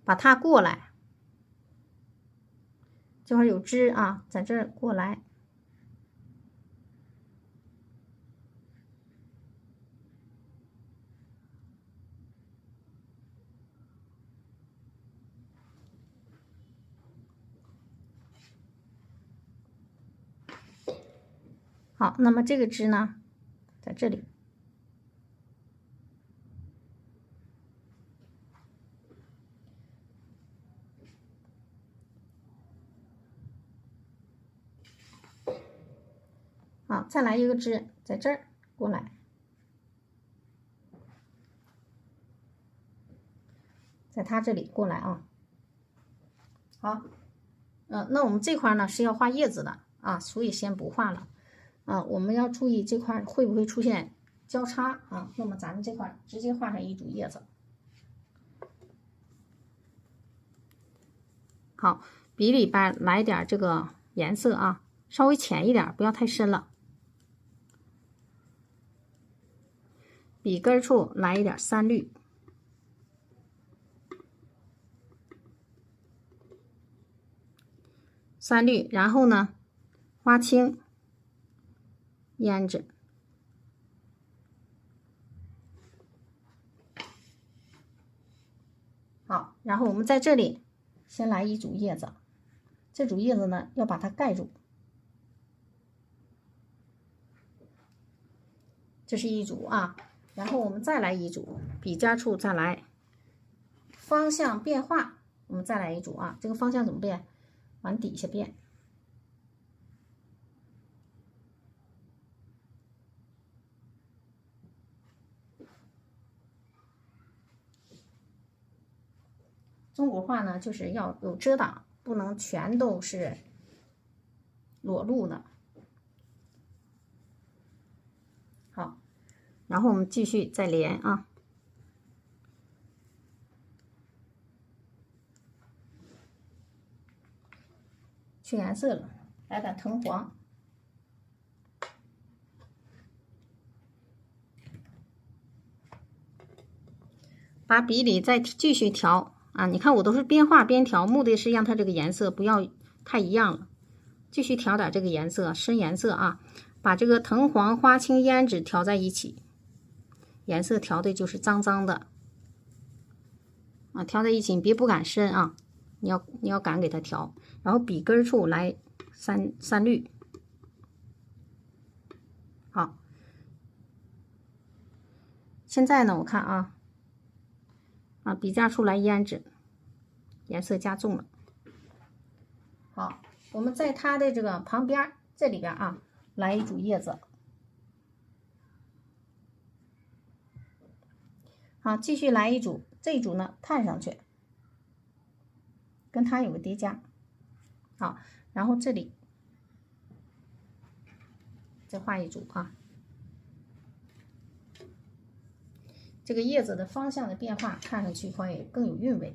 把它过来，这块有枝啊，在这儿过来。好，那么这个枝呢，在这里。好，再来一个枝，在这儿过来，在它这里过来啊。好，那我们这块呢是要画叶子的啊，所以先不画了啊。我们要注意这块会不会出现交叉啊？那么咱们这块直接画上一组叶子。好，笔里边来点这个颜色啊，稍微浅一点，不要太深了。笔根处来一点三绿，然后呢，花青、胭脂。好，然后我们在这里先来一组叶子，这组叶子呢要把它盖住。这是一组啊，然后我们再来一组，笔尖处再来方向变化，我们再来一组啊。这个方向怎么变？往底下变。中国画呢，就是要有遮挡，不能全都是裸露的。好，然后我们继续再连啊。去颜色了，来点藤黄。把笔里再继续调啊，你看我都是边画边调，目的是让它这个颜色不要太一样了。继续调点这个颜色，深颜色啊，把这个藤黄、花青、胭脂调在一起，颜色调的就是脏脏的啊，调在一起，你别不敢深啊，你要敢给它调，然后笔根处来三绿。好，现在呢，我看啊。笔架处来胭脂，颜色加重了。好，我们在它的这个旁边这里边啊，来一组叶子。好，继续来一组，这一组呢探上去，跟它有个叠加。好，然后这里再画一组啊。这个叶子的方向的变化，看上去会更有韵味。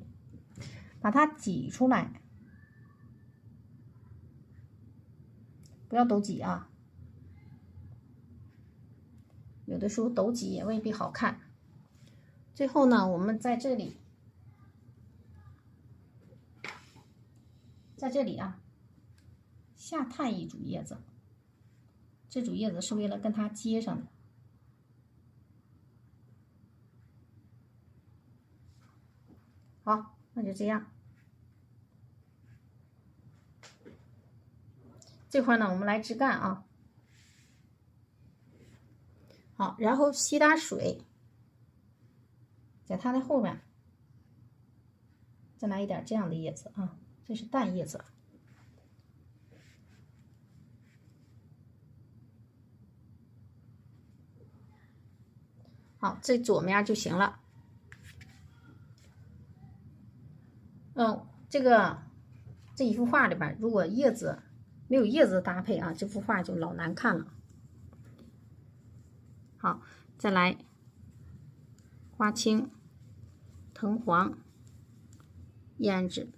把它挤出来，不要都挤啊，有的时候都挤也未必好看。最后呢，我们在这里，啊，下探一组叶子，这组叶子是为了跟它接上的。好，那就这样。这块呢，我们来枝干啊。好，然后吸点水，在它的后面再来一点这样的叶子啊，这是淡叶子。好，这左面就行了。这一幅画里边，如果叶子没有叶子的搭配啊，这幅画就老难看了。好，再来花青、藤黄、胭脂。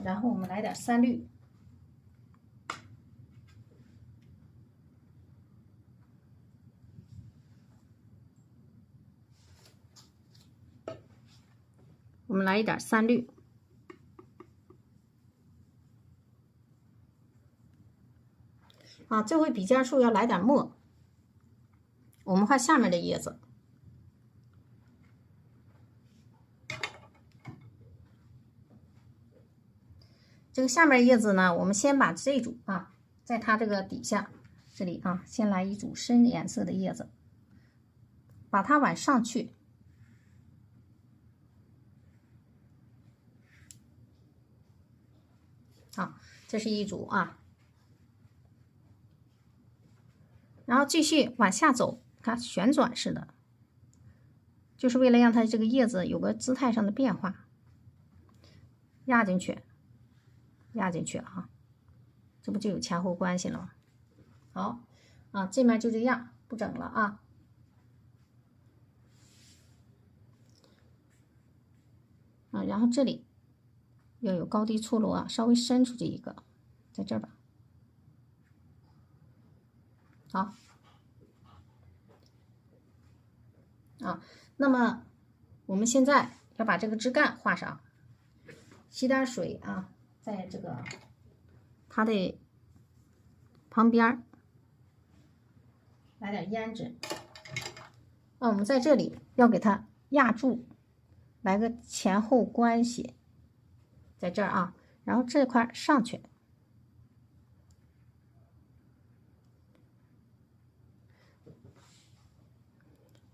然后我们来点三绿。我们来一点三绿。啊，这回笔尖处要来点墨。我们画下面的叶子。这个下面叶子呢，我们先把这组啊，在它这个底下这里啊，先来一组深颜色的叶子，把它往上去。好，这是一组啊。然后继续往下走，看旋转式的，就是为了让它这个叶子有个姿态上的变化。压进去，压进去啊，这不就有前后关系了吗？好啊，这面就这样，不整了啊。然后这里要有高低错落啊，稍微伸出去一个，在这儿吧。好，那么我们现在要把这个枝干画上，吸点水啊，在这个它的旁边来点胭脂。我们在这里要给它压住，来个前后关系，在这儿啊，然后这块上去。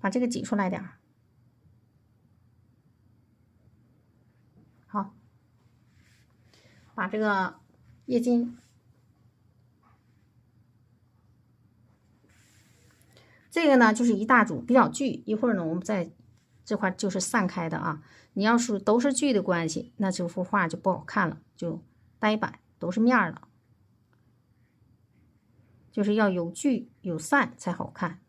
把这个挤出来点儿，好，把这个叶筋这个呢就是一大组比较聚，一会儿呢我们在这块就是散开的啊。你要是都是聚的关系，那这幅画就不好看了，就呆板，都是面了。就是要有聚有散才好看。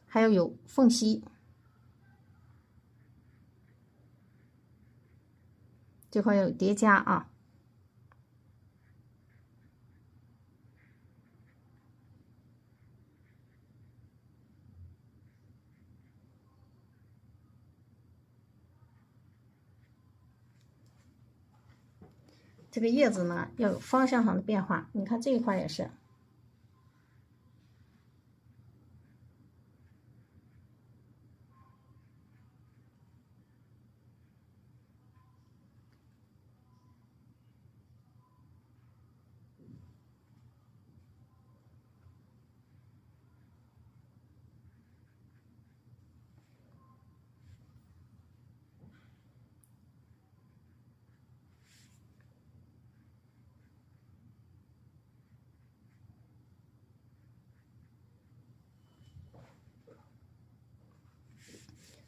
还要有缝隙，这块要有叠加啊。这个叶子呢要有方向上的变化，你看这一块也是。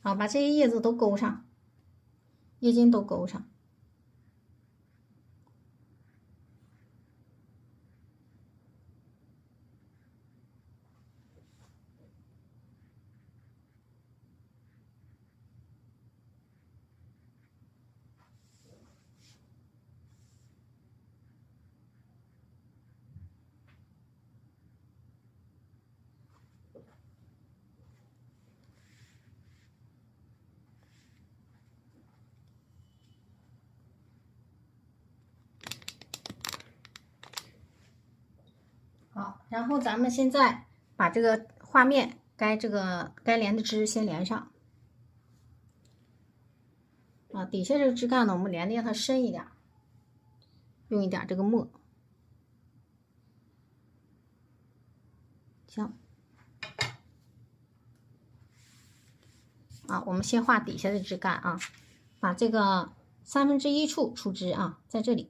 好，把这些叶子都勾上，叶筋都勾上。好，然后咱们现在把这个画面该连的枝先连上。啊，底下这个枝干呢，我们连的让它深一点，用一点这个墨。行。啊，我们先画底下的枝干啊，把这个1/3处出枝啊，在这里，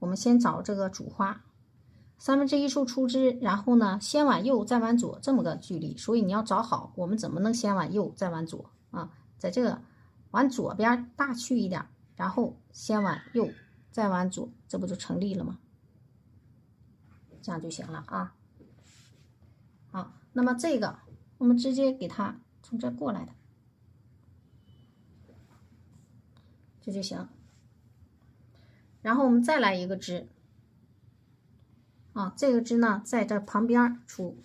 我们先找这个主花，1/3处出枝，然后呢，先往右再往左，这么个距离。所以你要找好，我们怎么能先往右再往左啊？在这个往左边大去一点，然后先往右再往左，这不就成立了吗？这样就行了啊。好，那么这个我们直接给它从这过来的。这就行，然后我们再来一个枝啊，这个枝呢在这旁边出，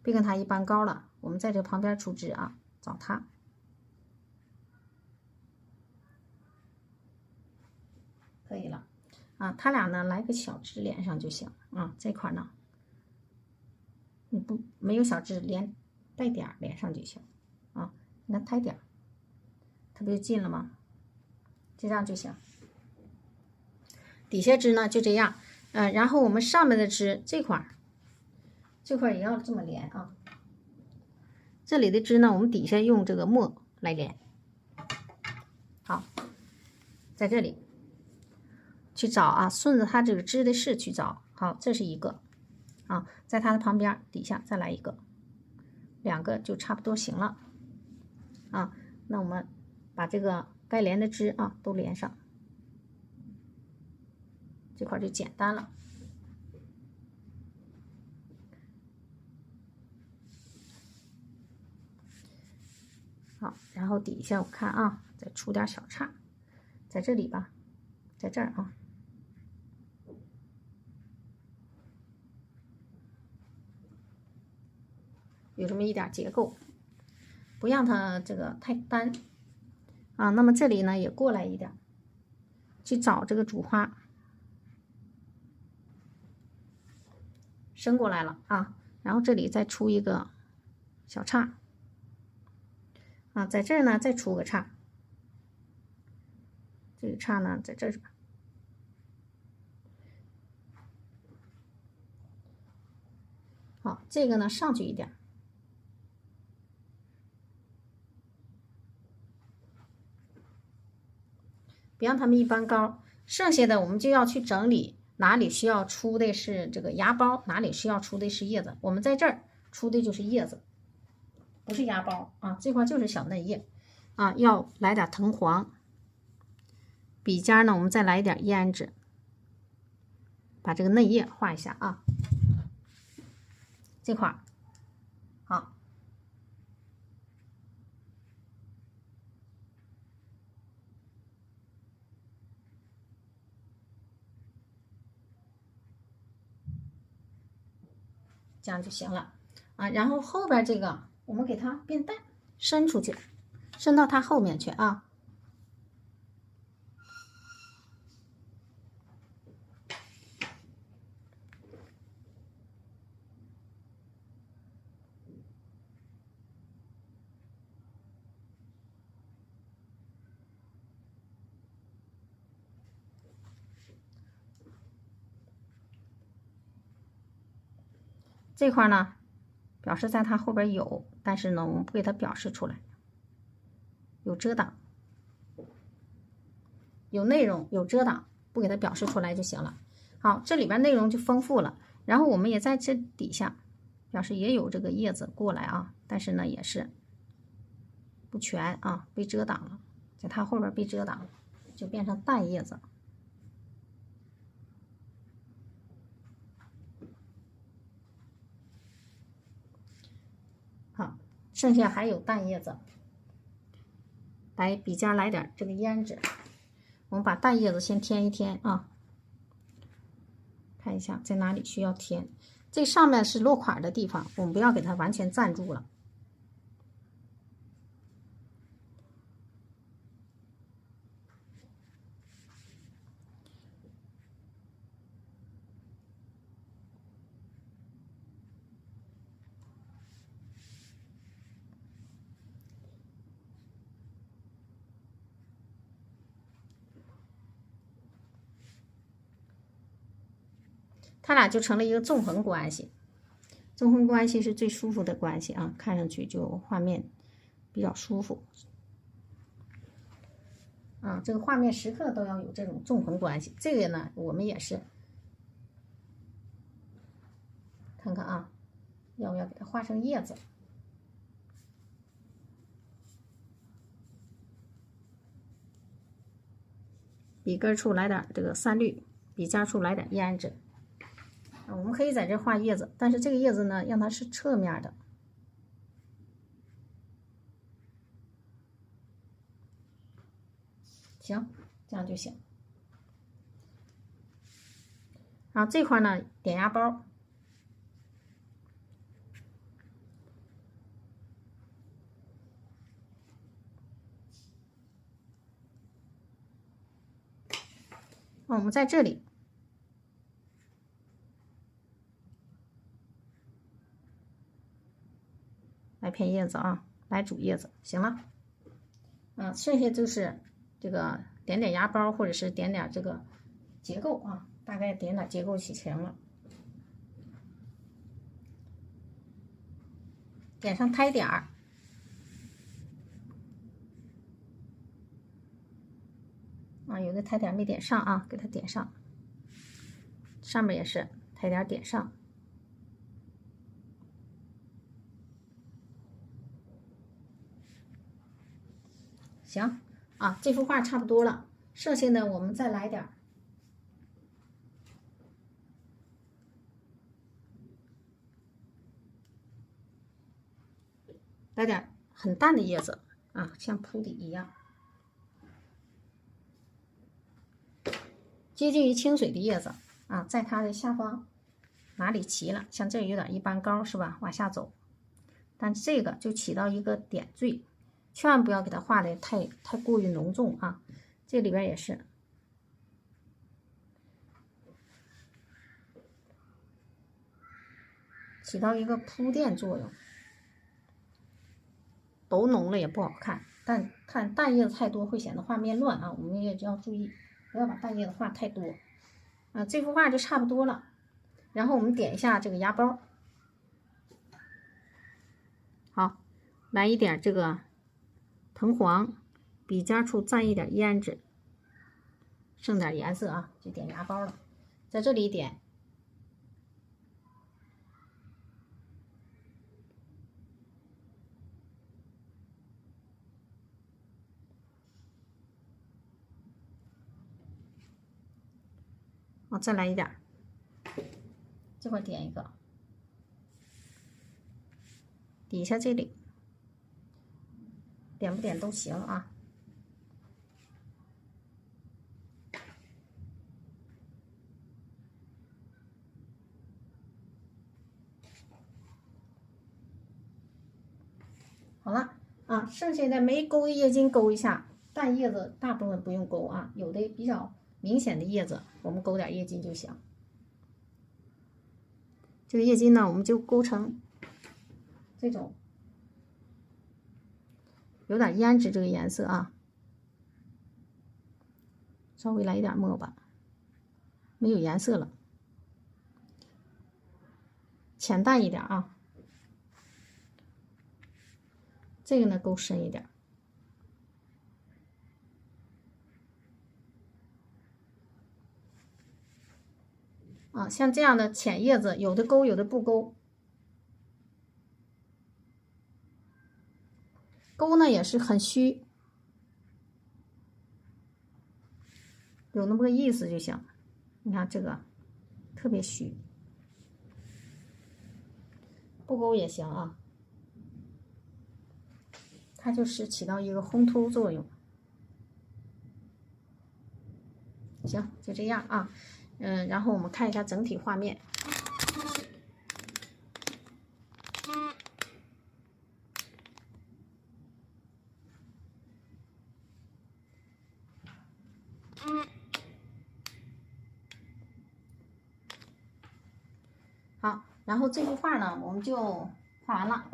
别跟它一般高了，我们在这旁边出枝啊，找它，可以了啊。它俩呢来个小枝连上就行啊，这块呢你没有小枝连带点连上就行啊，你看带点，它不就近了吗？就这样就行。底下枝呢就这样，然后我们上面的枝这块也要这么连啊。这里的枝呢，我们底下用这个墨来连。好，在这里去找啊，顺着它这个枝的势去找。好，这是一个啊，在它的旁边底下再来一个，2个就差不多行了啊。那我们把这个该连的枝啊都连上，这块就简单了。好，然后底下我看啊，再出点小叉，在这里吧，在这儿啊，有这么一点结构，不让它这个太单啊。那么这里呢也过来一点，去找这个主花，伸过来了啊，然后这里再出一个小叉啊，在这儿呢再出个叉，这个叉呢在这儿吧。好，这个呢上去一点，别让它们一般高。剩下的我们就要去整理哪里需要出的是这个芽苞，哪里需要出的是叶子。我们在这儿出的就是叶子，不是芽苞啊，这块就是小嫩叶啊。要来点藤黄，笔尖呢，我们再来一点胭脂，把这个嫩叶画一下啊。这块儿好。这样就行了啊。然后后边这个我们给它变淡，伸出去，伸到它后面去啊。这块呢，表示在它后边有，但是呢，我们不给它表示出来，有遮挡，有内容，有遮挡，不给它表示出来就行了。好，这里边内容就丰富了。然后我们也在这底下表示也有这个叶子过来啊，但是呢也是不全啊，被遮挡了，在它后边被遮挡了，就变成淡叶子。好，剩下还有淡叶子，来笔尖来点这个胭脂，我们把淡叶子先添一添啊，看一下在哪里需要添。这上面是落款的地方，我们不要给它完全占住了。它俩就成了一个纵横关系，纵横关系是最舒服的关系啊，看上去就画面比较舒服啊。这个画面时刻都要有这种纵横关系。这个呢，我们也是看看啊，要不要给它画成叶子？笔根处来点这个三绿，笔尖处来点胭脂。我们可以在这画叶子，但是这个叶子呢，让它是侧面的。行，这样就行。然后这块呢，点芽苞，我们在这里来片叶子啊，来煮叶子，行了。剩下就是这个点点芽苞，或者是点点这个结构啊，大概点点结构就行了。点上胎点儿，有的胎点没点上啊，给它点上。上面也是胎点点上。行啊，这幅画差不多了，剩下的我们再来点很淡的叶子啊，像铺底一样，接近于清水的叶子啊，在它的下方哪里齐了，像这有点一般高是吧？往下走，但这个就起到一个点缀，千万不要给它画的太过于浓重啊。这里边也是。起到一个铺垫作用，都浓了也不好看，但看淡叶子太多会显得画面乱啊，我们也要注意，不要把淡叶子画太多啊。这幅画就差不多了，然后我们点一下这个芽苞，好，来一点这个藤黄，笔尖处蘸一点胭脂，剩点颜色啊，就点芽苞了。在这里点。再来一点，这块点一个，底下这里点不点都行啊。好了啊，剩下的没勾的叶筋勾一下，淡叶子大部分不用勾啊，有的比较明显的叶子我们勾点叶筋就行。这个叶筋呢，我们就勾成这种有点胭脂这个颜色啊，稍微来一点墨吧，没有颜色了，浅淡一点啊。这个呢勾深一点。啊，像这样的浅叶子，有的勾，有的不勾。勾呢也是很虚，有那么个意思就行。你看这个特别虚，不勾也行啊。它就是起到一个烘托作用。行，就这样啊。然后我们看一下整体画面。好，然后这幅画呢，我们就画完了。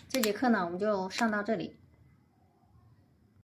这节课呢，我们就上到这里。